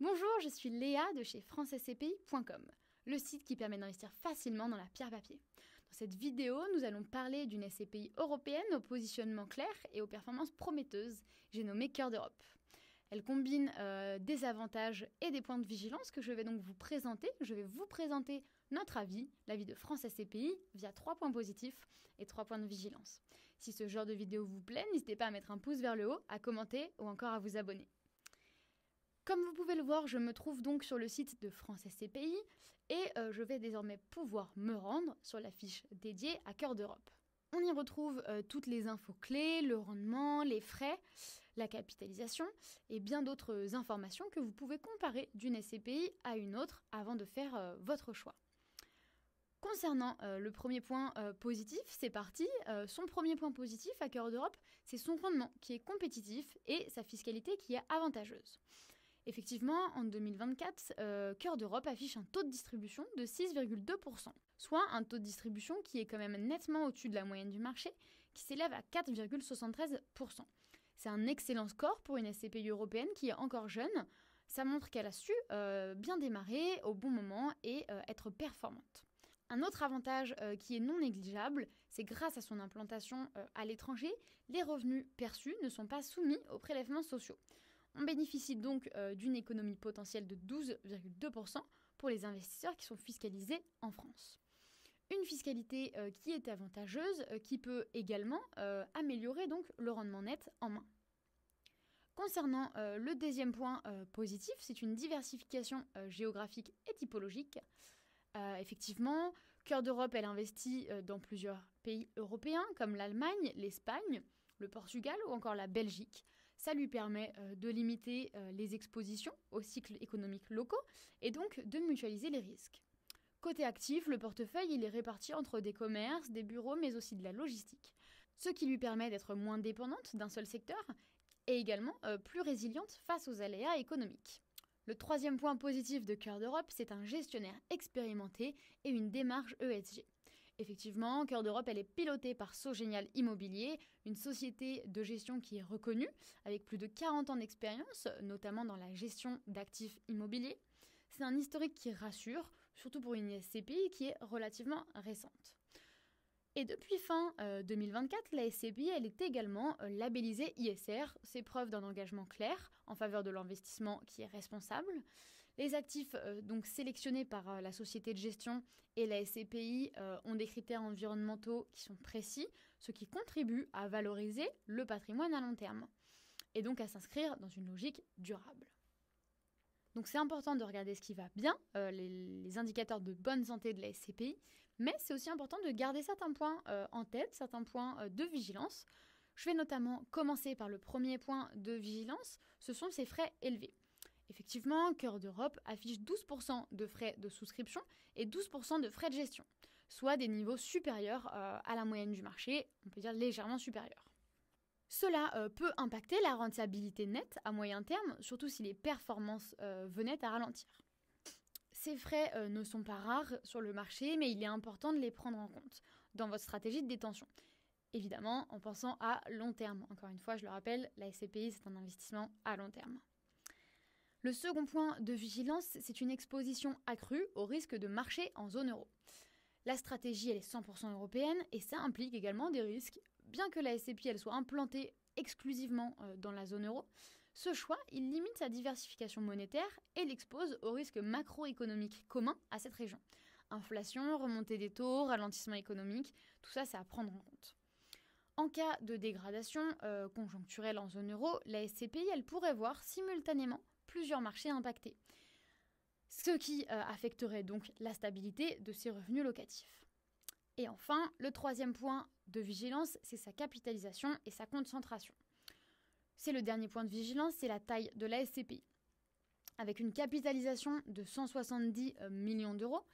Bonjour, je suis Léa de chez francescpi.com, le site qui permet d'investir facilement dans la pierre papier. Dans cette vidéo, nous allons parler d'une SCPI européenne au positionnement clair et aux performances prometteuses, j'ai nommé Cœur d'Europe. Elle combine des avantages et des points de vigilance que je vais donc vous présenter. Je vais vous présenter notre avis, l'avis de France SCPI, via 3 points positifs et 3 points de vigilance. Si ce genre de vidéo vous plaît, n'hésitez pas à mettre un pouce vers le haut, à commenter ou encore à vous abonner. Comme vous pouvez le voir, je me trouve donc sur le site de France SCPI et je vais désormais pouvoir me rendre sur la fiche dédiée à Cœur d'Europe. On y retrouve toutes les infos clés, le rendement, les frais, la capitalisation et bien d'autres informations que vous pouvez comparer d'une SCPI à une autre avant de faire votre choix. Concernant le premier point positif, c'est parti. Son premier point positif à Cœur d'Europe, c'est son rendement qui est compétitif et sa fiscalité qui est avantageuse. Effectivement, en 2024, Cœur d'Europe affiche un taux de distribution de 6,2%, soit un taux de distribution qui est quand même nettement au-dessus de la moyenne du marché, qui s'élève à 4,73%. C'est un excellent score pour une SCPI européenne qui est encore jeune. Ça montre qu'elle a su bien démarrer au bon moment et être performante. Un autre avantage qui est non négligeable, c'est grâce à son implantation à l'étranger, les revenus perçus ne sont pas soumis aux prélèvements sociaux. On bénéficie donc d'une économie potentielle de 12,2% pour les investisseurs qui sont fiscalisés en France. Une fiscalité qui est avantageuse, qui peut également améliorer donc le rendement net en main. Concernant le deuxième point positif, c'est une diversification géographique et typologique. Effectivement, Cœur d'Europe, elle investit dans plusieurs pays européens comme l'Allemagne, l'Espagne, le Portugal ou encore la Belgique. Ça lui permet de limiter les expositions aux cycles économiques locaux et donc de mutualiser les risques. Côté actif, le portefeuille il est réparti entre des commerces, des bureaux, mais aussi de la logistique, ce qui lui permet d'être moins dépendante d'un seul secteur et également plus résiliente face aux aléas économiques. Le troisième point positif de Cœur d'Europe, c'est un gestionnaire expérimenté et une démarche ESG. Effectivement, Cœur d'Europe, elle est pilotée par Sogénial Immobilier, une société de gestion qui est reconnue, avec plus de 40 ans d'expérience, notamment dans la gestion d'actifs immobiliers. C'est un historique qui rassure, surtout pour une SCPI qui est relativement récente. Et depuis fin 2024, la SCPI elle est également labellisée ISR, c'est preuve d'un engagement clair en faveur de l'investissement qui est responsable. Les actifs donc sélectionnés par la société de gestion et la SCPI ont des critères environnementaux qui sont précis, ce qui contribue à valoriser le patrimoine à long terme et donc à s'inscrire dans une logique durable. Donc c'est important de regarder ce qui va bien, les indicateurs de bonne santé de la SCPI, mais c'est aussi important de garder certains points en tête, certains points de vigilance. Je vais notamment commencer par le premier point de vigilance, ce sont ces frais élevés. Effectivement, Cœur d'Europe affiche 12% de frais de souscription et 12% de frais de gestion, soit des niveaux supérieurs à la moyenne du marché, on peut dire légèrement supérieurs. Cela peut impacter la rentabilité nette à moyen terme, surtout si les performances venaient à ralentir. Ces frais ne sont pas rares sur le marché, mais il est important de les prendre en compte dans votre stratégie de détention. Évidemment, en pensant à long terme. Encore une fois, je le rappelle, la SCPI, c'est un investissement à long terme. Le second point de vigilance, c'est une exposition accrue au risque de marché en zone euro. La stratégie, elle est 100% européenne et ça implique également des risques. Bien que la SCPI elle soit implantée exclusivement dans la zone euro, ce choix, il limite sa diversification monétaire et l'expose aux risques macroéconomiques communs à cette région. Inflation, remontée des taux, ralentissement économique, tout ça, c'est à prendre en compte. En cas de dégradation conjoncturelle en zone euro, la SCPI, elle pourrait voir simultanément plusieurs marchés impactés, ce qui affecterait donc la stabilité de ses revenus locatifs. Et enfin, le troisième point de vigilance, c'est sa capitalisation et sa concentration. C'est le dernier point de vigilance, c'est la taille de la SCPI. Avec une capitalisation de 170 millions d'euros,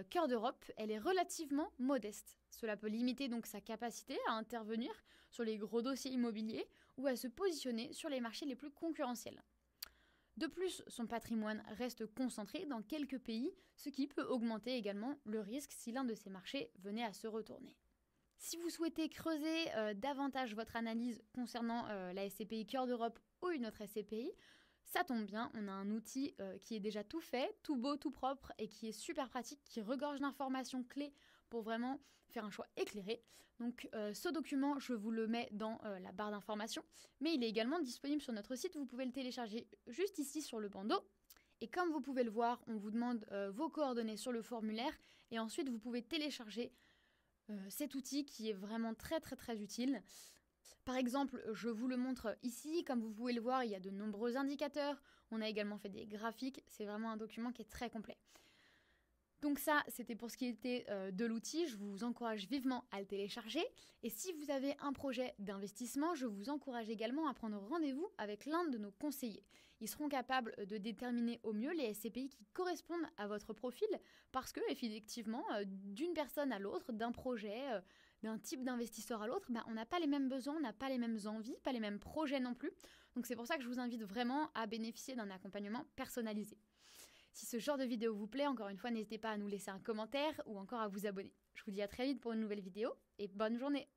Cœur d'Europe, elle est relativement modeste. Cela peut limiter donc sa capacité à intervenir sur les gros dossiers immobiliers ou à se positionner sur les marchés les plus concurrentiels. De plus, son patrimoine reste concentré dans quelques pays, ce qui peut augmenter également le risque si l'un de ces marchés venait à se retourner. Si vous souhaitez creuser davantage votre analyse concernant la SCPI Cœur d'Europe ou une autre SCPI, Ça tombe bien, on a un outil qui est déjà tout fait, tout beau, tout propre et qui est super pratique, qui regorge d'informations clés pour vraiment faire un choix éclairé. Donc ce document, je vous le mets dans la barre d'informations, mais il est également disponible sur notre site. Vous pouvez le télécharger juste ici sur le bandeau. Et comme vous pouvez le voir, on vous demande vos coordonnées sur le formulaire et ensuite vous pouvez télécharger cet outil qui est vraiment très très très utile. Par exemple, je vous le montre ici, comme vous pouvez le voir, il y a de nombreux indicateurs, on a également fait des graphiques, c'est vraiment un document qui est très complet. Donc ça, c'était pour ce qui était de l'outil, je vous encourage vivement à le télécharger. Et si vous avez un projet d'investissement, je vous encourage également à prendre rendez-vous avec l'un de nos conseillers. Ils seront capables de déterminer au mieux les SCPI qui correspondent à votre profil, parce que effectivement, d'une personne à l'autre, d'un projet, d'un type d'investisseur à l'autre, on n'a pas les mêmes besoins, on n'a pas les mêmes envies, pas les mêmes projets non plus. Donc c'est pour ça que je vous invite vraiment à bénéficier d'un accompagnement personnalisé. Si ce genre de vidéo vous plaît, encore une fois, n'hésitez pas à nous laisser un commentaire ou encore à vous abonner. Je vous dis à très vite pour une nouvelle vidéo et bonne journée!